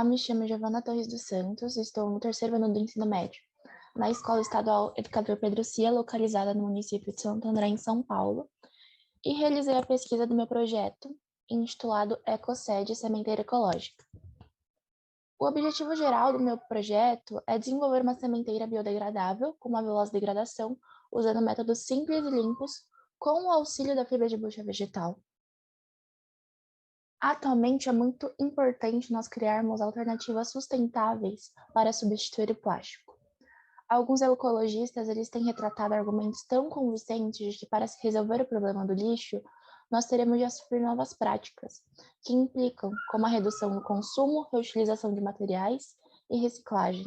Olá, me chamo Giovana Torres dos Santos, estou no terceiro ano do ensino médio, na Escola Estadual Educador Pedro Cia, localizada no município de Santo André, em São Paulo, e realizei a pesquisa do meu projeto, intitulado Ecocede Sementeira Ecológica. O objetivo geral do meu projeto é desenvolver uma sementeira biodegradável com uma veloz degradação, usando métodos simples e limpos, com o auxílio da fibra de bucha vegetal. Atualmente é muito importante nós criarmos alternativas sustentáveis para substituir o plástico. Alguns ecologistas eles têm retratado argumentos tão convincentes de que para se resolver o problema do lixo, nós teremos de assumir novas práticas, que implicam como a redução do consumo, reutilização de materiais e reciclagem.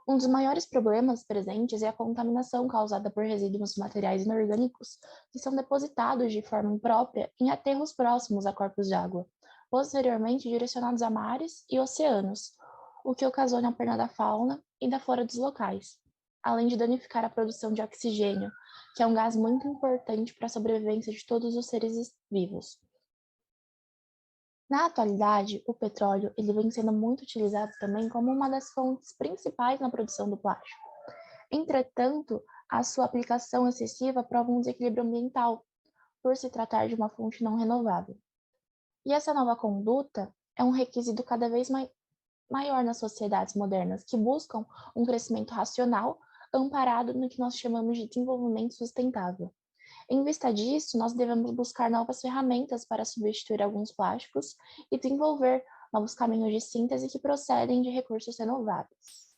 Um dos maiores problemas presentes é a contaminação causada por resíduos materiais inorgânicos que são depositados de forma imprópria em aterros próximos a corpos de água, posteriormente direcionados a mares e oceanos, o que ocasiona a perda da fauna e da flora dos locais, além de danificar a produção de oxigênio, que é um gás muito importante para a sobrevivência de todos os seres vivos. Na atualidade, o petróleo ele vem sendo muito utilizado também como uma das fontes principais na produção do plástico. Entretanto, a sua aplicação excessiva prova um desequilíbrio ambiental, por se tratar de uma fonte não renovável. E essa nova conduta é um requisito cada vez maior nas sociedades modernas, que buscam um crescimento racional, amparado no que nós chamamos de desenvolvimento sustentável. Em vista disso, nós devemos buscar novas ferramentas para substituir alguns plásticos e desenvolver novos caminhos de síntese que procedem de recursos renováveis.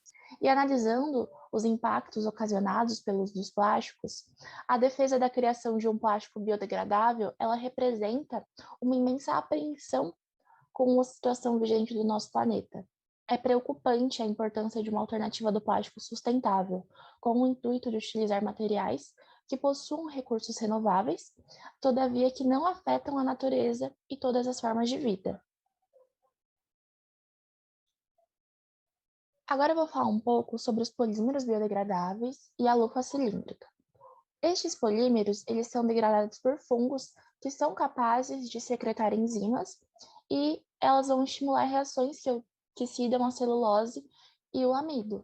E analisando os impactos ocasionados pelo uso dos plásticos, a defesa da criação de um plástico biodegradável, ela representa uma imensa apreensão com a situação vigente do nosso planeta. É preocupante a importância de uma alternativa do plástico sustentável, com o intuito de utilizar materiais que possuam recursos renováveis, todavia que não afetam a natureza e todas as formas de vida. Agora eu vou falar um pouco sobre os polímeros biodegradáveis e a lufa cilíndrica. Estes polímeros, eles são degradados por fungos que são capazes de secretar enzimas e elas vão estimular reações que cidam a celulose e o amido.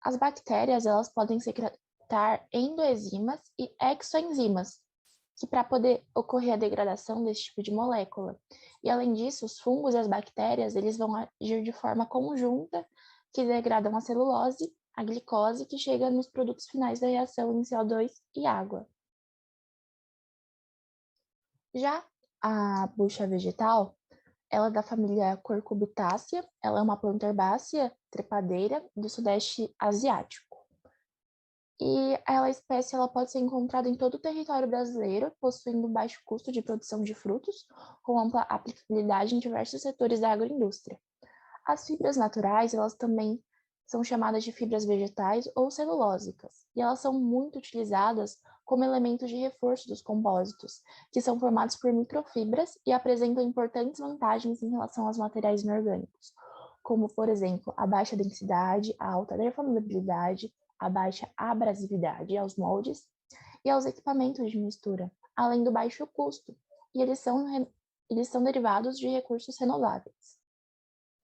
As bactérias, elas podem secretar endoenzimas e exoenzimas, que para poder ocorrer a degradação desse tipo de molécula. E além disso, os fungos e as bactérias, eles vão agir de forma conjunta, que degradam a celulose, a glicose, que chega nos produtos finais da reação em CO2 e água. Já a bucha vegetal, ela é da família Cucurbitaceae, ela é uma planta herbácea trepadeira do sudeste asiático. E a espécie ela pode ser encontrada em todo o território brasileiro, possuindo baixo custo de produção de frutos, com ampla aplicabilidade em diversos setores da agroindústria. As fibras naturais, elas também são chamadas de fibras vegetais ou celulósicas, e elas são muito utilizadas como elementos de reforço dos compósitos, que são formados por microfibras e apresentam importantes vantagens em relação aos materiais inorgânicos, como, por exemplo, a baixa densidade, a alta deformabilidade, a baixa abrasividade aos moldes e aos equipamentos de mistura, além do baixo custo, e eles são derivados de recursos renováveis.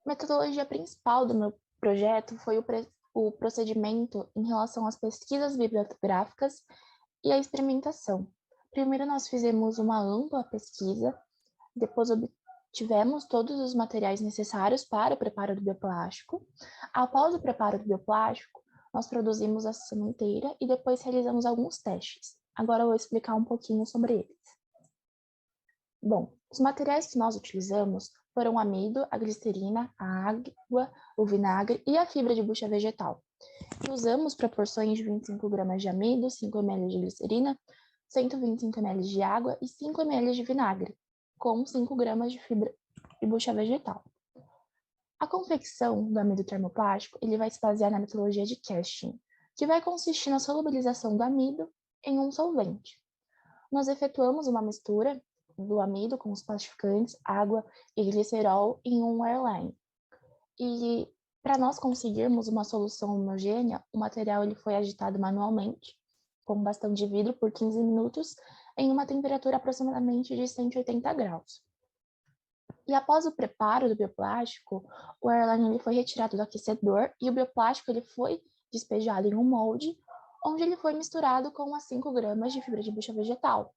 A metodologia principal do meu projeto foi o procedimento em relação às pesquisas bibliográficas e à experimentação. Primeiro nós fizemos uma ampla pesquisa, depois obtivemos todos os materiais necessários para o preparo do bioplástico. Após o preparo do bioplástico, nós produzimos a sementeira e depois realizamos alguns testes. Agora eu vou explicar um pouquinho sobre eles. Bom, os materiais que nós utilizamos foram o amido, a glicerina, a água, o vinagre e a fibra de bucha vegetal. E usamos proporções de 25 gramas de amido, 5 ml de glicerina, 125 ml de água e 5 ml de vinagre, com 5 gramas de fibra de bucha vegetal. A confecção do amido termoplástico ele vai se basear na metodologia de casting, que vai consistir na solubilização do amido em um solvente. Nós efetuamos uma mistura do amido com os plastificantes, água e glicerol em um airline. E para nós conseguirmos uma solução homogênea, o material ele foi agitado manualmente, com bastão de vidro por 15 minutos, em uma temperatura aproximadamente de 180 graus. E após o preparo do bioplástico, o airline ele foi retirado do aquecedor e o bioplástico ele foi despejado em um molde, onde ele foi misturado com as 5 gramas de fibra de bucha vegetal.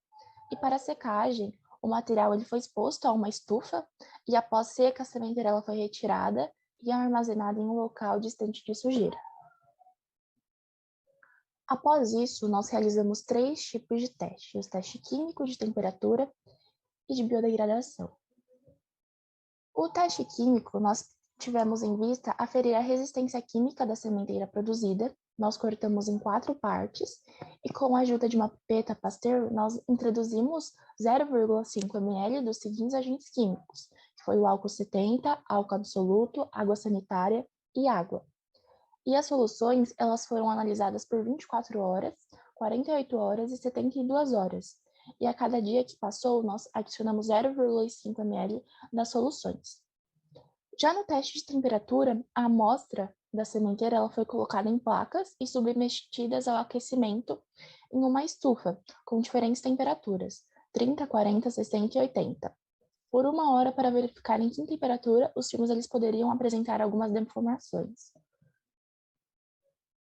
E para a secagem, o material ele foi exposto a uma estufa e após seca, a sementeira ela foi retirada e armazenada em um local distante de sujeira. Após isso, nós realizamos 3 tipos de teste: o teste químico, de temperatura e de biodegradação. O teste químico, nós tivemos em vista aferir a resistência química da sementeira produzida. Nós cortamos em 4 partes e com a ajuda de uma pipeta Pasteur, nós introduzimos 0,5 ml dos seguintes agentes químicos, que foi o álcool 70, álcool absoluto, água sanitária e água. E as soluções, elas foram analisadas por 24 horas, 48 horas e 72 horas. E a cada dia que passou, nós adicionamos 0,5 ml das soluções. Já no teste de temperatura, a amostra da sementeira ela foi colocada em placas e submetidas ao aquecimento em uma estufa, com diferentes temperaturas, 30, 40, 60 e 80, por 1 hora para verificar em que temperatura os fimos eles poderiam apresentar algumas deformações.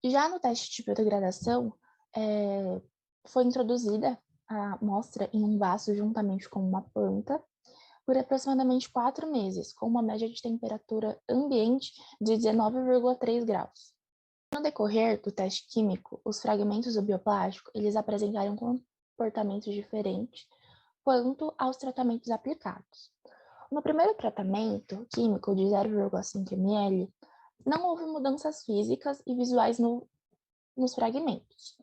Já no teste de biodegradação, foi introduzida a amostra em um vaso juntamente com uma planta por aproximadamente 4 meses, com uma média de temperatura ambiente de 19,3 graus. No decorrer do teste químico, os fragmentos do bioplástico eles apresentaram comportamentos diferentes quanto aos tratamentos aplicados. No primeiro tratamento químico de 0,5 ml, não houve mudanças físicas e visuais nos fragmentos.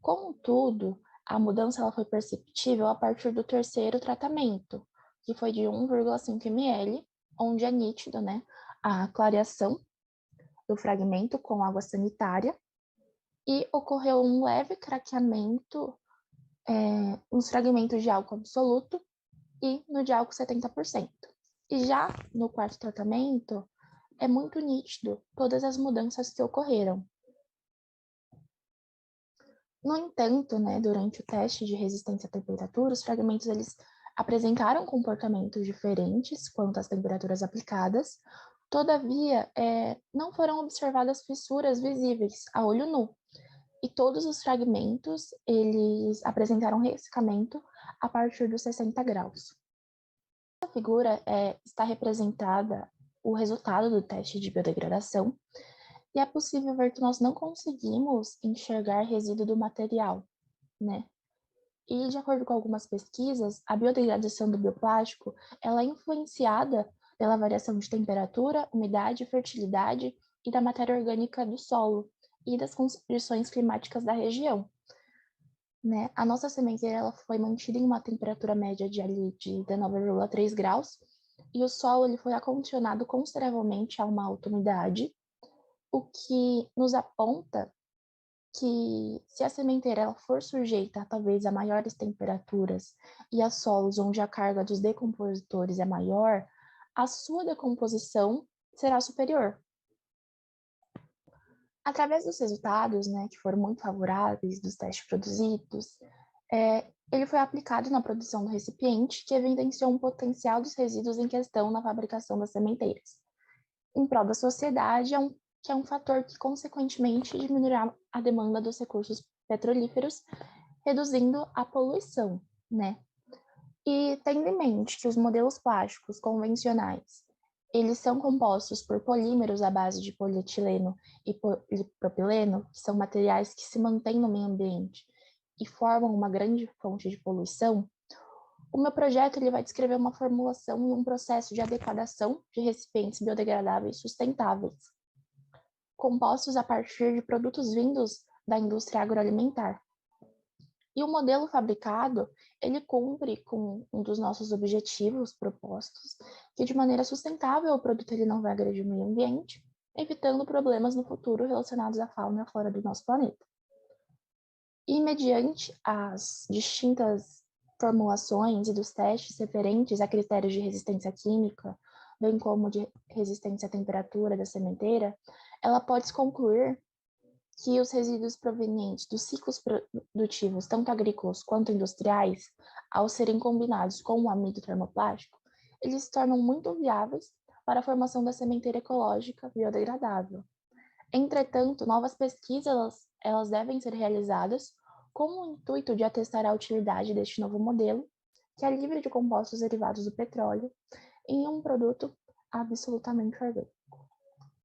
Contudo, a mudança ela foi perceptível a partir do terceiro tratamento, que foi de 1,5 ml, onde é nítido, né, a clareação do fragmento com água sanitária e ocorreu um leve craqueamento nos fragmentos de álcool absoluto e no de álcool 70%. E já no quarto tratamento, é muito nítido todas as mudanças que ocorreram. No entanto, né, durante o teste de resistência à temperatura, os fragmentos eles apresentaram comportamentos diferentes quanto às temperaturas aplicadas. Todavia, não foram observadas fissuras visíveis a olho nu. E todos os fragmentos eles apresentaram ressecamento a partir dos 60 graus. Na figura está representada o resultado do teste de biodegradação, e é possível ver que nós não conseguimos enxergar resíduo do material, né? E, de acordo com algumas pesquisas, a biodegradação do bioplástico ela é influenciada pela variação de temperatura, umidade, fertilidade e da matéria orgânica do solo e das condições climáticas da região. Né? A nossa sementeira ela foi mantida em uma temperatura média de 19,3 graus e o solo ele foi acondicionado consideravelmente a uma alta umidade, o que nos aponta que se a sementeira ela for sujeita talvez a maiores temperaturas e a solos onde a carga dos decompositores é maior, a sua decomposição será superior. Através dos resultados, né, que foram muito favoráveis dos testes produzidos, ele foi aplicado na produção do recipiente, que evidenciou um potencial dos resíduos em questão na fabricação das sementeiras. Em prol da sociedade, que é um fator que, consequentemente, diminuirá a demanda dos recursos petrolíferos, reduzindo a poluição, né? E tendo em mente que os modelos plásticos convencionais, eles são compostos por polímeros à base de polietileno e polipropileno, que são materiais que se mantêm no meio ambiente e formam uma grande fonte de poluição, o meu projeto ele vai descrever uma formulação e um processo de adequação de recipientes biodegradáveis sustentáveis, compostos a partir de produtos vindos da indústria agroalimentar. E o modelo fabricado, ele cumpre com um dos nossos objetivos propostos, que de maneira sustentável o produto ele não vai agredir o meio ambiente, evitando problemas no futuro relacionados à fauna e à flora do nosso planeta. E mediante as distintas formulações e dos testes referentes a critérios de resistência química, bem como de resistência à temperatura da sementeira, ela pode concluir que os resíduos provenientes dos ciclos produtivos, tanto agrícolas quanto industriais, ao serem combinados com o amido termoplástico, eles se tornam muito viáveis para a formação da sementeira ecológica biodegradável. Entretanto, novas pesquisas elas devem ser realizadas com o intuito de atestar a utilidade deste novo modelo, que é livre de compostos derivados do petróleo, em um produto absolutamente orgânico.